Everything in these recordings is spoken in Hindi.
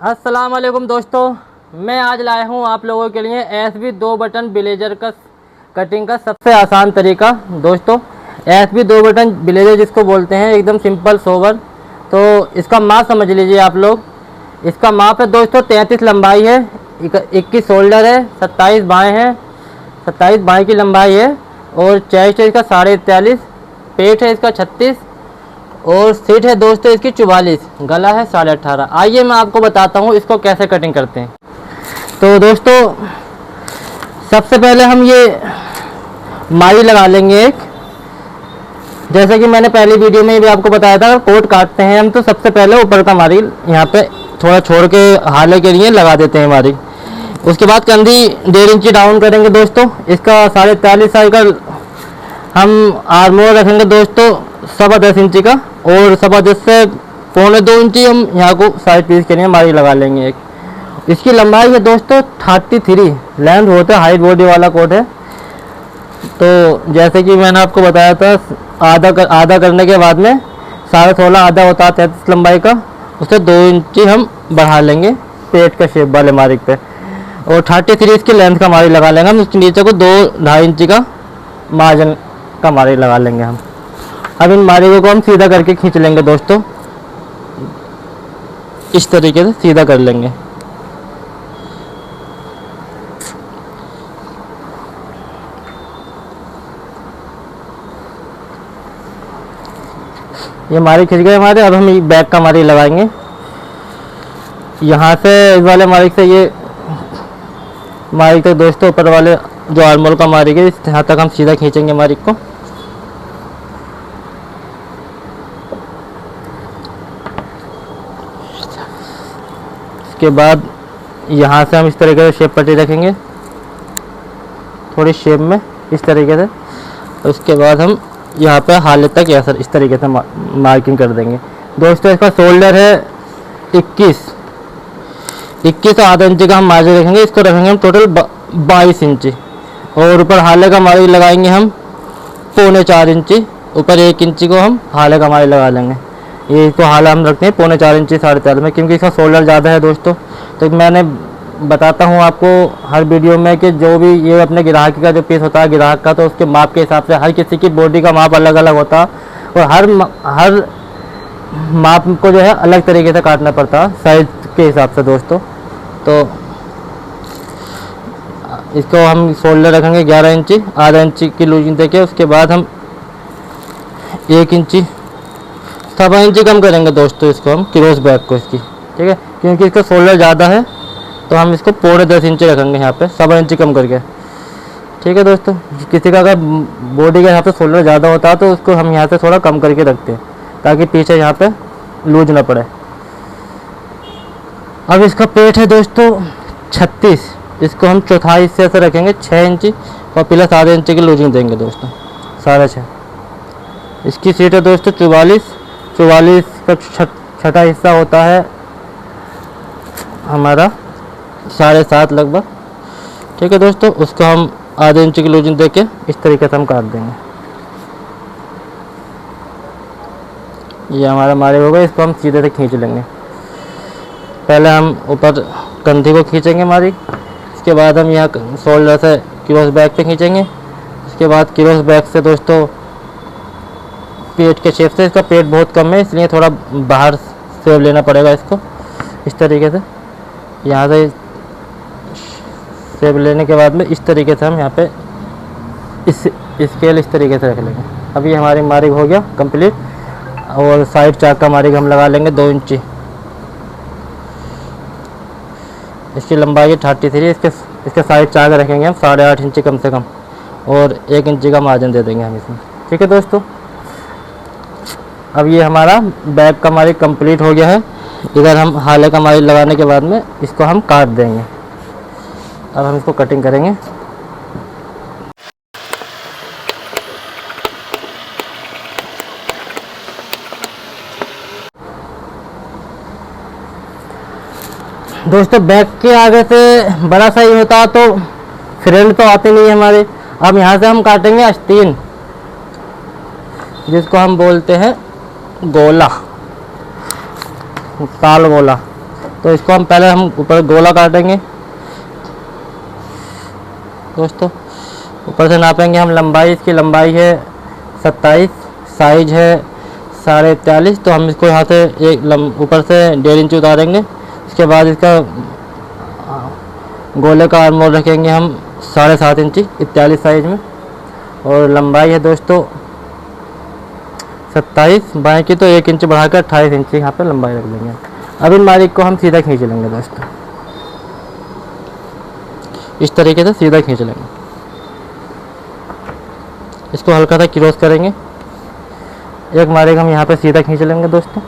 अस्सलाम वालेकुम दोस्तों, मैं आज लाया हूँ आप लोगों के लिए एसबी 2 बटन ब्लेजर का कटिंग का सबसे आसान तरीका। दोस्तों एसबी 2 बटन ब्लेजर जिसको बोलते हैं, एकदम सिंपल सोबर। तो इसका माप समझ लीजिए आप लोग। इसका माप है दोस्तों 33 लंबाई है, 21 शोल्डर है, 27 बाएँ हैं, 27 बाएँ की लंबाई है। और चेस्ट है इसका 43.5, पेट है इसका 36 और सीट है दोस्तों इसकी 44, गला है 18.5। आइए मैं आपको बताता हूँ इसको कैसे कटिंग करते हैं। तो दोस्तों सबसे पहले हम ये मारी लगा लेंगे एक। जैसे कि मैंने पहली वीडियो में भी आपको बताया था, कोट काटते हैं हम तो सबसे पहले ऊपर का मारी यहाँ पे थोड़ा छोड़ के हाले के लिए लगा देते हैं मारी। उसके बाद कंधी 1.5 इंची डाउन करेंगे दोस्तों। इसका 43.5 साइज का हम आर्मोर रखेंगे दोस्तों 10.25 इंची का, और 10.25 से 1.25 इंची हम यहाँ को साइड पीस के लिए मारी लगा लेंगे एक। इसकी लंबाई है दोस्तों 33 लेंथ होता है, हाइट बॉडी वाला कोट है। तो जैसे कि मैंने आपको बताया था, आधा करने के बाद में 16.5 आधा होता है 33 लंबाई का, उससे 2 इंची हम बढ़ा लेंगे पेट का शेप वाले मारी पे। और 33 इसकी लेंथ का मारी लगा लेंगे हम। उसके नीचे को 2-2.5 इंची का मार्जिन का मारी लगा लेंगे हम। अब इन मारियों को हम सीधा करके खींच लेंगे दोस्तों, इस तरीके से सीधा कर लेंगे। ये मारी खींच गए हमारे। अब हम बैक का मारी लगाएंगे यहाँ से, इस वाले मारी से ये मारी तक दोस्तों, ऊपर वाले जो आर्मोल का मारी है इस यहाँ तक हम सीधा खींचेंगे मारी को। के बाद यहाँ से हम इस तरीके से शेप पट्टी रखेंगे थोड़ी शेप में इस तरीके से। उसके बाद हम यहाँ पे हाले तक ऐसा इस तरीके से मार्किंग कर देंगे दोस्तों। इसका शोल्डर है 21 और आधा इंची का हम मार्जिन रखेंगे। इसको रखेंगे हम टोटल 22 इंची। और ऊपर हाले का मार्जिन लगाएंगे हम 4.25 इंची। ऊपर 1 इंची को हम हाले का मार्जिन लगा लेंगे। ये तो हाला हम रखते हैं 4.25 इंची 4.5 में, क्योंकि इसका शोल्डर ज़्यादा है दोस्तों। तो मैंने बताता हूँ आपको हर वीडियो में कि जो भी ये अपने ग्राहक का जो पीस होता है ग्राहक का, तो उसके माप के हिसाब से हर किसी की बॉडी का माप अलग अलग होता है, और हर माप को जो है अलग तरीके से काटना पड़ता है साइज के हिसाब से दोस्तों। तो इसको हम शोल्डर रखेंगे 11 इंची, आधा इंची की लूजिंग देके। उसके बाद हम 1 इंची 7 इंची कम करेंगे दोस्तों इसको हम क्रॉस बैक को इसकी, ठीक है। क्योंकि इसका शोल्डर ज़्यादा है तो हम इसको 10.25 इंची रखेंगे यहाँ पे 7 इंची कम करके, ठीक है दोस्तों। किसी का अगर बॉडी के हिसाब से शोल्डर ज़्यादा होता है तो उसको हम यहाँ से थोड़ा कम करके रखते हैं, ताकि पीछे यहाँ पे लूज ना पड़े। अब इसका पेट है दोस्तों 36, इसको हम चौथाई हिस्से से रखेंगे 6 इंची, और प्लस आधे इंची की लूजिंग देंगे दोस्तों 6.5। इसकी सीट है दोस्तों 44 का छठा हिस्सा होता है हमारा 7.5 लगभग, ठीक है दोस्तों। उसको हम आधे इंच की लूजिंग देके इस तरीके से हम काट देंगे। ये हमारा मारे हो गए। इसको हम सीधे से खींच लेंगे। पहले हम ऊपर कंधी को खींचेंगे मारी, इसके बाद हम यहाँ शोल्डर से क्रॉस बैक पे खींचेंगे। उसके बाद क्रॉस बैक से दोस्तों पेट के शेप से, इसका पेट बहुत कम है इसलिए थोड़ा बाहर शेप लेना पड़ेगा इसको इस तरीके से। यहाँ से शेप लेने के बाद में इस तरीके से हम यहाँ पे इस स्केल इस तरीके से रख लेंगे। अभी हमारी मारिग हो गया कंप्लीट। और साइड चाक का मारिग हम लगा लेंगे 2 इंची। इसकी लंबाई है 33। इसके साइड चाक रखेंगे हम 8.5 इंची कम से कम, और 1 इंची का मार्जिन दे देंगे हम इसमें, ठीक है दोस्तों। अब ये हमारा बैक का मारी कंप्लीट हो गया है। इधर हम हाले का मारी लगाने के बाद में इसको हम काट देंगे। अब हम इसको कटिंग करेंगे। दोस्तों बैक के आगे से बड़ा साइज होता है तो फ्रंट तो आते नहीं है हमारे। अब यहाँ से हम काटेंगे आस्तीन, जिसको हम बोलते हैं गोला, ताल गोला। तो इसको हम पहले हम ऊपर गोला काटेंगे दोस्तों। ऊपर से नापेंगे हम लंबाई, इसकी लंबाई है 27, साइज है 43.5। तो हम इसको यहाँ से ऊपर से 1.5 इंच उतारेंगे। उसके बाद इसका गोले का आर्मोल रखेंगे हम 7.5 इंची 41 साइज में। और लंबाई है दोस्तों 27, बाएँ की तो 1 इंच बढ़ाकर 28 इंची यहाँ पे लंबाई रख देंगे। अब इन मालिक को हम सीधा खींच लेंगे दोस्तों, इस तरीके से सीधा खींच लेंगे। इसको हल्का सा क्रॉस करेंगे, एक मालिक हम यहाँ पे सीधा खींच लेंगे दोस्तों।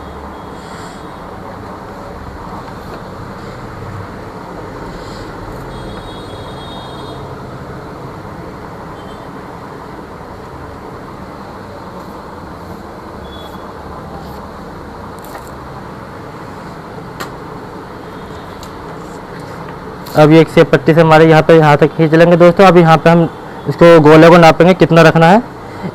अब ये एक सेब पट्टी से हमारे यहाँ तक खींच लेंगे दोस्तों। अब यहाँ पे हम इसको गोले को नापेंगे कितना रखना है,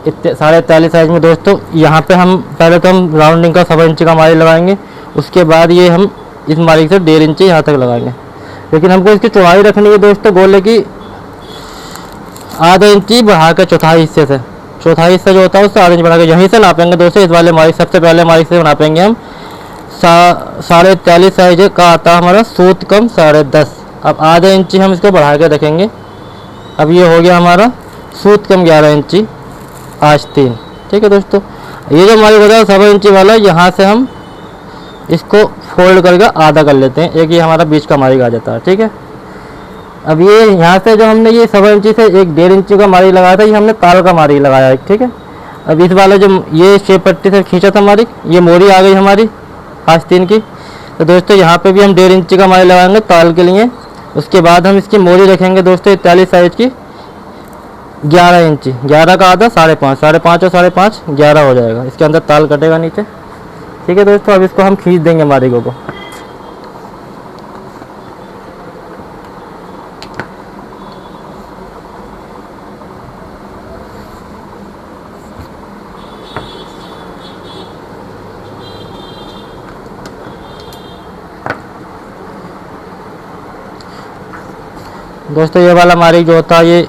43.5 साइज में दोस्तों। यहाँ पे हम पहले तो हम राउंडिंग का 1.25 इंच का मारी लगाएंगे। उसके बाद ये हम इस मारी से 1.5 इंच यहाँ तक लगाएंगे। लेकिन हमको इसकी चौड़ाई रखनी है दोस्तों गोले की आधा इंची बढ़ा कर चौथाई हिस्से से, चौथाई हिस्सा जो होता है उससे आधा इंच बढ़ा कर यहीं से नापेंगे दोस्तों। इस वाले मारी सबसे पहले मारी से नापेंगे हम 43.5 साइज का आता है हमारा, सूत कम 10.5। अब आधा इंची हम इसको बढ़ा के रखेंगे। अब ये हो गया हमारा सूत कम 11 इंची आस्तीन। ठीक है दोस्तों, ये जो हमारी होता है 7 इंची वाला, यहाँ से हम इसको फोल्ड करके आधा कर लेते हैं। एक ये हमारा बीच का मारी आ जाता है। ठीक है, अब ये यहाँ से जो हमने ये 7 इंची से एक 1.5 इंची का मारी लगाया था, ये हमने ताल का मारी लगाया है। ठीक है, अब इस वाले जो ये शेप पट्टी से खींचा था मारी, ये मोरी आ गई हमारी आस्तीन की। तो दोस्तों यहाँ पे भी हम 1.5 इंची का मारी लगाएंगे ताल के लिए। उसके बाद हम इसकी मोरी रखेंगे दोस्तों 41 साइज की 11 इंची, 11 का आधा 5.5, 5.5 और 5.5 11 हो जाएगा। इसके अंदर ताल कटेगा नीचे। ठीक है दोस्तों, अब इसको हम खींच देंगे मारी को। दोस्तों ये वाला मारी जो होता है ये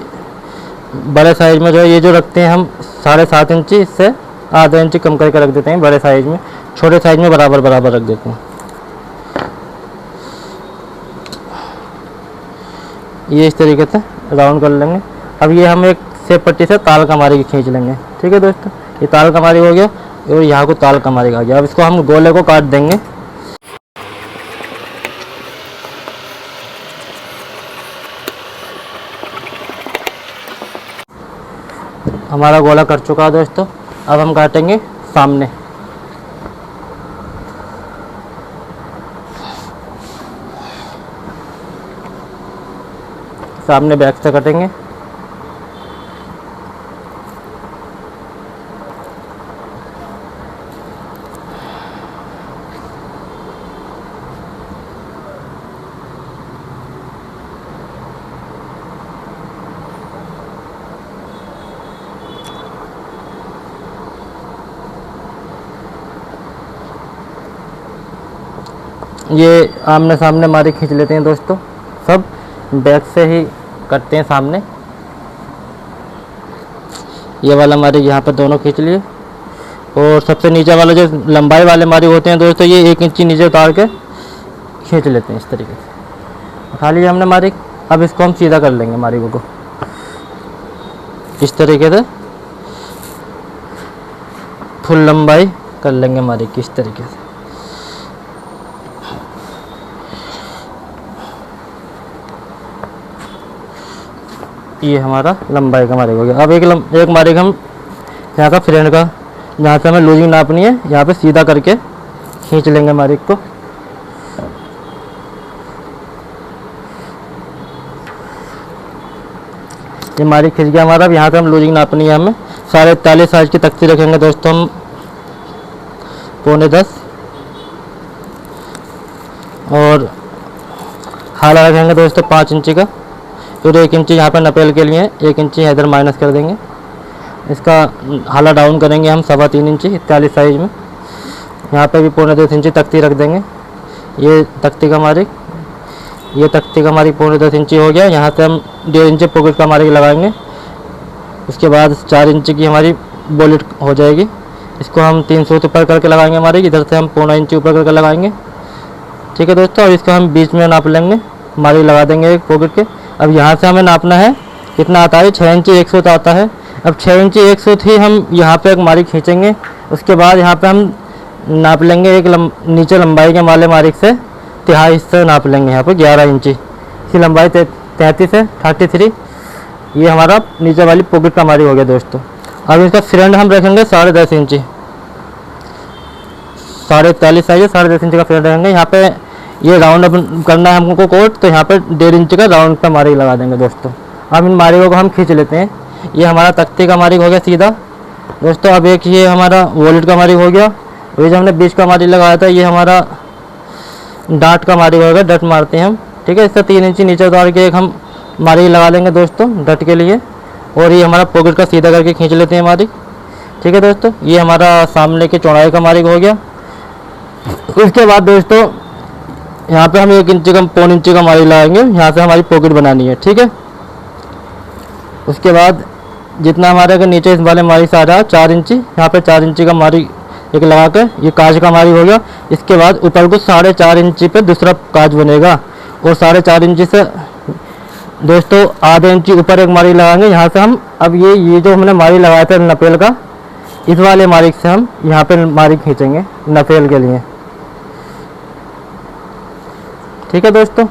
बड़े साइज में जो है, ये जो रखते हैं हम 7.5 इंची, इससे आधा इंची कम करके रख देते हैं बड़े साइज में। छोटे साइज में बराबर बराबर रख देते हैं। ये इस तरीके से राउंड कर लेंगे। अब ये हम एक सेब पट्टी से ताल का मारी खींच लेंगे। ठीक है दोस्तों, ये ताल का मारी हो गया और यहाँ को ताल का मारी आ गया। अब इसको हम गोले को काट देंगे। हमारा गोला कट चुका है दोस्तों। अब हम काटेंगे सामने। सामने बैक से कटेंगे। ये आमने सामने मारी खींच लेते हैं दोस्तों, सब बैक से ही करते हैं सामने। ये वाला मारी यहाँ पर दोनों खींच लिए। और सबसे नीचे वाला जो लंबाई वाले मारी होते हैं दोस्तों, ये 1 इंची नीचे उतार के खींच लेते हैं इस तरीके से। उठा लिया हमने मारी। अब इसको हम सीधा कर लेंगे मारी को इस तरीके से, फुल लंबाई कर लेंगे मारी की इस तरीके से। ये हमारा लंबाई का मारी हो गया। अब एक मारी हम यहाँ का फ्रेंड का, जहाँ से हमें लूजिंग नापनी है, यहाँ पे सीधा करके खींच लेंगे मारी को। ये मारी खींच गया हमारा। अब यहाँ से हम लूजिंग नापनी है हमें 43.5 साइज की तख्ती रखेंगे दोस्तों हम 9.25 और हाला रखेंगे दोस्तों 5 इंची का। फिर 1 इंची यहाँ पर नपेल के लिए 1 इंची इधर माइनस कर देंगे। इसका हाला डाउन करेंगे हम 3.25 इंची 41 साइज में। यहाँ पे भी 2.25 इंची तख्ती रख देंगे। ये तख्ती का मारिक, ये तख्ती का मारिक 10.25 इंची हो गया। यहाँ से हम 1.5 इंची पॉकेट का मारिक लगाएंगे। उसके बाद 4 इंची की हमारी बुलेट हो जाएगी। इसको हम 3 सूत ऊपर करके लगाएंगे मारिक, इधर से हम 1.25 इंची ऊपर करके लगाएंगे। ठीक है दोस्तों, और इसको हम बीच में नाप लेंगे, मारिक लगा देंगे एक पॉकेट के। अब यहाँ से हमें नापना है कितना आता है, 6 इंची 1 सूत आता है। अब 6 इंची 1 सूत ही हम यहाँ पे एक मारिक खींचेंगे। उसके बाद यहाँ पे हम नाप लेंगे एक नीचे लंबाई के वाले मारिक से 3/2 हिस्सा नाप लेंगे। यहाँ पे 11 इंची, इसकी लंबाई 33 है, 33। ये हमारा नीचे वाली पॉकेट का मारिक हो गया दोस्तों। अब इसका फ्रंट हम रखेंगे 10.5 इंची, 43 साइज है, 10.5 इंची का फ्रंट रखेंगे। यहाँ पे ये राउंड अप करना है हमको कोट, तो यहाँ पे 1.5 इंची का राउंड का मारिक लगा देंगे दोस्तों। अब इन मारिकों को हम खींच लेते हैं। ये हमारा तख्ती का मारिक हो गया सीधा दोस्तों। अब एक ये हमारा वॉलेट का मारिक हो गया। ये जो हमने बीच का मारिक लगाया था ये हमारा डांट का मारिक हो गया, डट मारते हैं हम। ठीक है, इससे 3 इंची नीचे उतार के एक हम मारिक लगा लेंगे दोस्तों डट के लिए। और ये हमारा पॉकेट का सीधा करके खींच लेते हैं मारिक। ठीक है दोस्तों, ये हमारा सामने की चौड़ाई का मारिक हो गया। उसके बाद दोस्तों यहाँ पे हम 1 इंची का 1.25 इंची का मारिक लगाएंगे, यहाँ से हमारी पॉकेट बनानी है। ठीक है, उसके बाद जितना हमारे के नीचे इस वाले मारिक से आ रहा है 4 इंची, यहाँ पे 4 इंची का मारिक एक लगा के ये काज का मारिक हो गया। इसके बाद ऊपर को 4.5 इंची पे दूसरा काज बनेगा, और 4.5 इंची से दोस्तों आधे इंची ऊपर एक मारिक लगाएंगे। यहाँ से हम अब ये जो हमने मारिक लगाया था नपेल का, इस वाले मारिक से हम यहाँ पे मारिक खींचेंगे नपेल के लिए। ठीक है दोस्तों,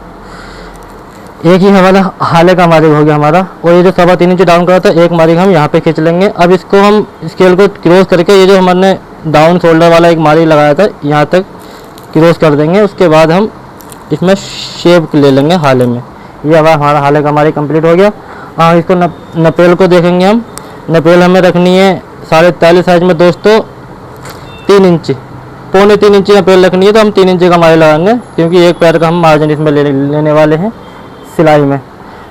एक ही हमारा हाले का मारिक हो गया हमारा। और ये जो 3.25 इंच डाउन करा था एक मारिक हम यहाँ पे खींच लेंगे। अब इसको हम स्केल को क्रॉस करके ये जो हमने डाउन शोल्डर वाला एक मारिक लगाया था यहाँ तक क्रॉस कर देंगे। उसके बाद हम इसमें शेप ले लेंगे हाले में। ये हमारा हाले का मारिक कंप्लीट हो गया। हाँ, इसको नपेल को देखेंगे हम। नपेल हमें रखनी है 43.5 साइज में दोस्तों, 3 इंची, 3.25 इंची नपेल रखनी है। तो हम 3 इंची का मारिक लगाएंगे, क्योंकि एक पैर का हम मार्जिन इसमें लेने वाले हैं सिलाई में।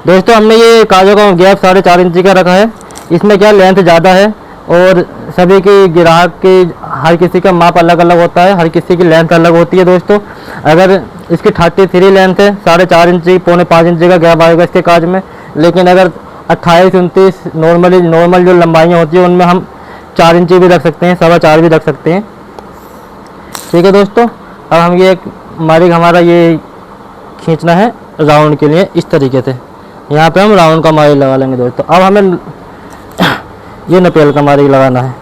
दोस्तों हमने ये काजों का गैप 4.5 इंची का रखा है। इसमें क्या लेंथ ज़्यादा है, और सभी की ग्राहक की हर किसी का माप अलग अलग होता है, हर किसी की लेंथ अलग होती है दोस्तों। अगर इसकी 33 लेंथ है, 4.5 इंची 4.25 इंची का गैप आएगा इसके काज में। लेकिन अगर 28, 29 नॉर्मल जो लंबाइयाँ होती है उनमें हम 4 इंची भी रख सकते हैं, 4.25 भी रख सकते हैं। ठीक है दोस्तों, अब हम ये मारिक हमारा ये खींचना है राउंड के लिए इस तरीके से। यहाँ पे हम राउंड का मारिक लगा लेंगे दोस्तों। अब हमें ये नपेल का मारिक लगाना है।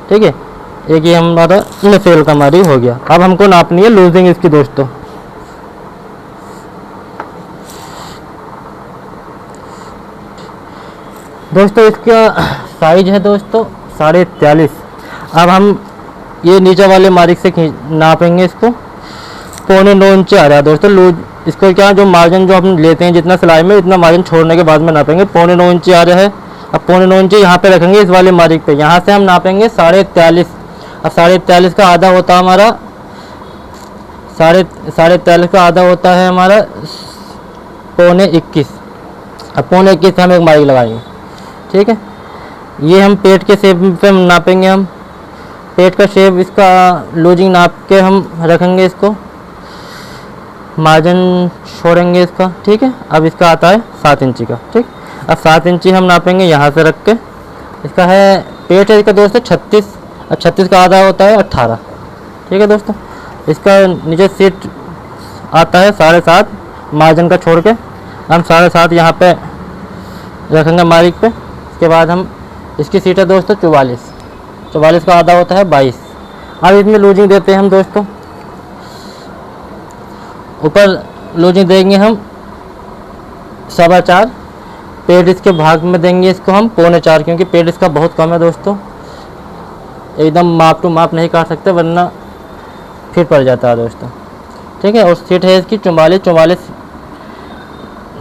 ठीक है, एक ये हमारा नपेल का मारिक हो गया। अब हमको नापनी है लूजिंग इसकी दोस्तों। दोस्तों इसका साइज है दोस्तों 43.5। अब हम ये नीचे वाले मारिक से नापेंगे इसको, 9.25 इंच आ रहा है दोस्तों लूज। इसको क्या जो मार्जिन जो हम लेते हैं जितना सिलाई में, इतना मार्जिन छोड़ने के बाद में नापेंगे। 9.25 इंच आ रहा है। अब 9.25 इंच यहाँ पे रखेंगे इस वाले मारिक पे। यहाँ से हम नापेंगे 43.5। अब 43.5 का आधा होता है हमारा 43.5 का आधा होता है हमारा 21.25। अब 21.25 से हम एक मारिक लगाएंगे। ठीक है, ये हम पेट के शेप पे नापेंगे। हम पेट का शेप इसका लूजिंग नाप के हम रखेंगे, इसको मार्जिन छोड़ेंगे इसका। ठीक है, अब इसका आता है 7 इंची का। ठीक, अब 7 इंची हम नापेंगे यहाँ से रख के। इसका है पेट है इसका दोस्तों 36, और 36 का आधा होता है 18। ठीक है दोस्तों, इसका नीचे सीट आता है 7.5 मार्जिन का छोड़ के। हम 7.5 यहाँ पे रखेंगे मारिक पे। इसके बाद हम इसकी सीट है दोस्तों 44 का आधा होता है 22। अब इसमें लूजिंग देते हैं हम दोस्तों। ऊपर लूजिंग देंगे हम 4.25। पेट इसके भाग में देंगे इसको हम 4.25, क्योंकि पेट इसका बहुत कम है दोस्तों। एकदम माप टू माप नहीं काट सकते वरना फिर पड़ जाता है दोस्तों। ठीक है, और सीट है इसकी 44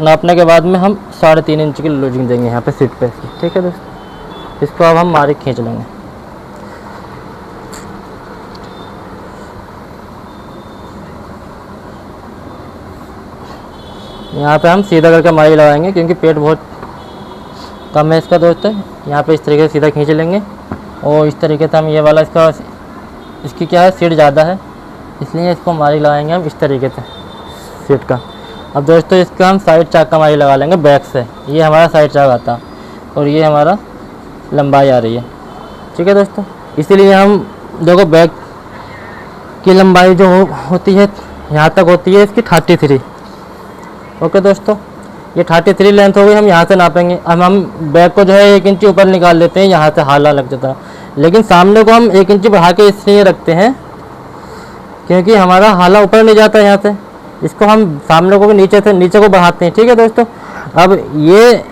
नापने के बाद में हम 3.5 इंच की लूजिंग देंगे यहाँ पे सीट पे इसकी। ठीक है दोस्तों, इसको अब हम मारिक खींच लेंगे। यहाँ पे हम सीधा करके मारिक लगाएंगे, क्योंकि पेट बहुत कम है इसका दोस्तों। यहाँ पे इस तरीके से सीधा खींच लेंगे, और इस तरीके से हम ये वाला इसकी क्या है सीट ज़्यादा है, इसलिए इसको मारी लगाएंगे हम इस तरीके से सीट का। अब दोस्तों इसका हम साइड चाक का मारी लगा लेंगे बैक से। ये हमारा साइड चाक आता है और ये हमारा लंबाई आ रही है, ठीक है दोस्तों। इसीलिए हम देखो बैक की लंबाई जो होती है यहाँ तक होती है इसकी 33। ओके दोस्तों, ये 33 लेंथ हो गई। हम यहाँ से नापेंगे। अब हम बैक को जो है 1 इंच ऊपर निकाल लेते हैं, यहाँ से हाला लग जाता है। लेकिन सामने को हम 1 इंच बढ़ा के इसलिए रखते हैं क्योंकि हमारा हाला ऊपर नहीं जाता यहाँ से। इसको हम सामने को भी नीचे को बढ़ाते हैं, ठीक है दोस्तों। अब ये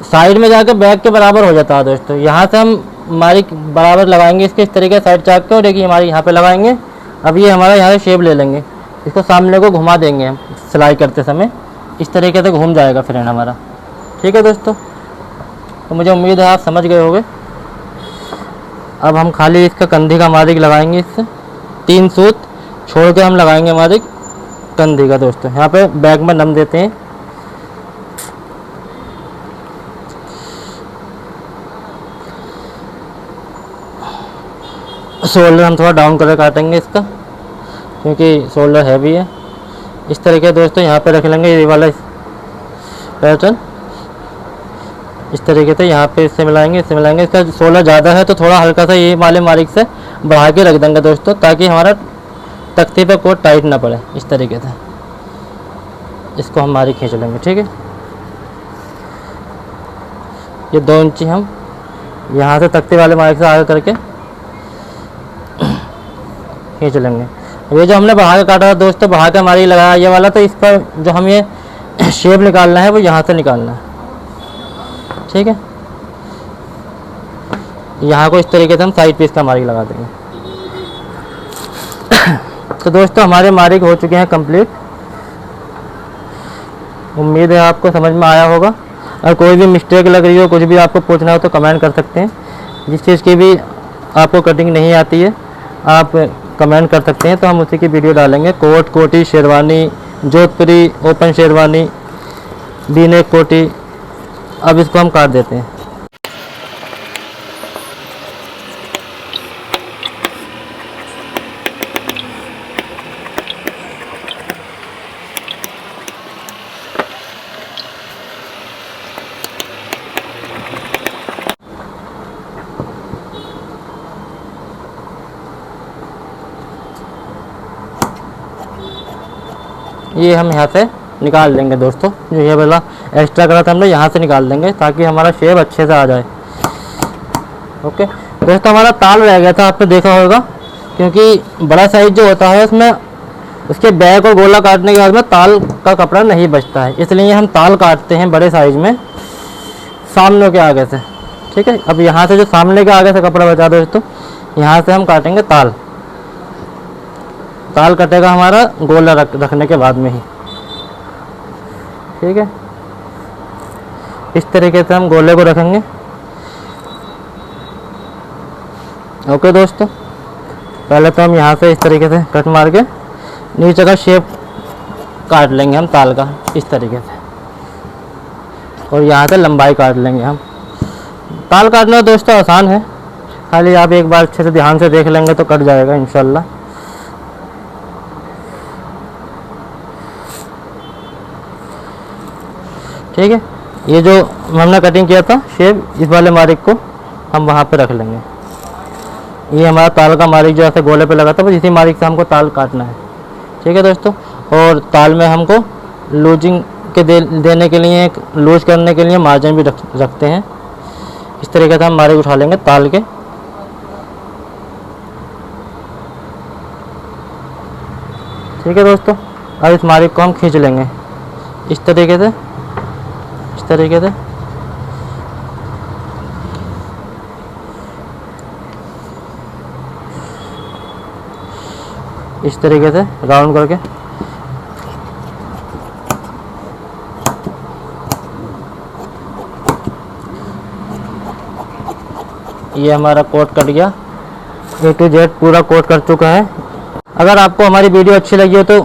साइड में जाकर बैक के बराबर हो जाता है दोस्तों। यहाँ से हम हमारी बराबर लगाएंगे इसके इस तरीके साइड चाक के, और देखिए हमारी यहाँ पे लगाएंगे। अब ये हमारा यहाँ से शेप ले लेंगे, इसको सामने को घुमा देंगे हम सिलाई करते समय, इस तरीके से घूम जाएगा फ्रेंड हमारा, ठीक है दोस्तों। तो मुझे उम्मीद है आप समझ गए होंगे। अब हम खाली इसका कंधे का मारिक लगाएंगे, इससे 3 सूत छोड़ के हम लगाएंगे मारिक कंधे का दोस्तों। यहाँ पे बैक में नम देते हैं। शोल्डर हम थोड़ा डाउन करके काटेंगे इसका, क्योंकि शोल्डर हैवी है। इस तरीके दोस्तों यहाँ पे रख लेंगे ये वाला पैटर्न, इस तरीके से यहाँ पे इससे मिलाएंगे, इससे मिलाएंगे। इसका शोल्डर ज़्यादा है तो थोड़ा हल्का सा ये वाले मारिक से बढ़ा के रख देंगे दोस्तों, ताकि हमारा तख्ते पे कोट टाइट ना पड़े। इस तरीके से इसको हम मारिक खींच लेंगे, ठीक है। ये 2 इंची हम यहाँ से तख्ते वाले मारिक से आगे करके खींच लेंगे। ये जो हमने बढ़ा के काटा था दोस्तों, बढ़ा के हमारी लगाया ये वाला, तो इस पर जो हम ये शेप निकालना है वो यहाँ से निकालना है, ठीक है। यहाँ को इस तरीके से हम साइड पीस का मारिक लगा देंगे। तो दोस्तों हमारे मारिक हो चुके हैं कंप्लीट। उम्मीद है आपको समझ में आया होगा। और कोई भी मिस्टेक लग रही हो, कुछ भी आपको पूछना हो तो कमेंट कर सकते हैं। जिस चीज़ की भी आपको कटिंग नहीं आती है आप कमेंट कर सकते हैं, तो हम उसी की वीडियो डालेंगे। कोट, कोटी, शेरवानी, जोधपुरी, ओपन शेरवानी, वी-नेक कोटी। अब इसको हम काट देते हैं। ये हम यहाँ से निकाल देंगे दोस्तों, जो ये वाला एक्स्ट्रा करा था हमने यहाँ से निकाल देंगे, ताकि हमारा शेप अच्छे से आ जाए। ओके दोस्तों, हमारा ताल रह गया था, आपने देखा होगा, क्योंकि बड़ा साइज जो होता है उसमें उसके बैक और गोला काटने के बाद में ताल का कपड़ा नहीं बचता है, इसलिए हम ताल काटते हैं बड़े साइज में सामने के आगे से, ठीक है। अब यहाँ से जो सामने के आगे से कपड़ा बचा दोस्तों, यहाँ से हम काटेंगे ताल। ताल कटेगा हमारा गोला रखने के बाद में ही, ठीक है। इस तरीके से हम गोले को रखेंगे। ओके दोस्तों, पहले तो हम यहाँ से इस तरीके से कट मार के नीचे का शेप काट लेंगे हम ताल का, इस तरीके से, और यहाँ से लंबाई काट लेंगे हम। ताल काटना दोस्तों आसान है, खाली आप एक बार अच्छे से ध्यान से देख लेंगे तो कट जाएगा इंशाल्लाह। ठीक है, ये जो हमने कटिंग किया था शेप, इस वाले मारिक को हम वहाँ पे रख लेंगे। ये हमारा ताल का मारिक जो ऐसे गोले पे लगा था, बस इसी मारिक से हमको ताल काटना है, ठीक है दोस्तों। और ताल में हमको लूजिंग के देने के लिए, लूज करने के लिए मार्जिन भी रखते हैं। इस तरीके से हम मारिक उठा लेंगे ताल के। ठीक है दोस्तों, अब इस मारिक को हम खींच लेंगे इस तरीके से, इस तरीके से। इस तरीके से राउंड करके ये हमारा कोट कट गया, A to Z पूरा कोट कर चुका है। अगर आपको हमारी वीडियो अच्छी लगी हो तो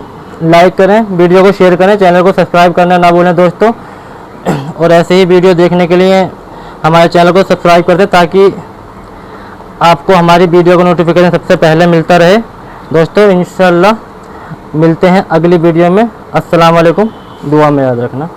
लाइक करें, वीडियो को शेयर करें, चैनल को सब्सक्राइब करना ना भूलें दोस्तों। और ऐसे ही वीडियो देखने के लिए हमारे चैनल को सब्सक्राइब कर दें, ताकि आपको हमारी वीडियो का नोटिफिकेशन सबसे पहले मिलता रहे। दोस्तों इंशाल्लाह मिलते हैं अगली वीडियो में। अस्सलाम वालेकुम, दुआ में याद रखना।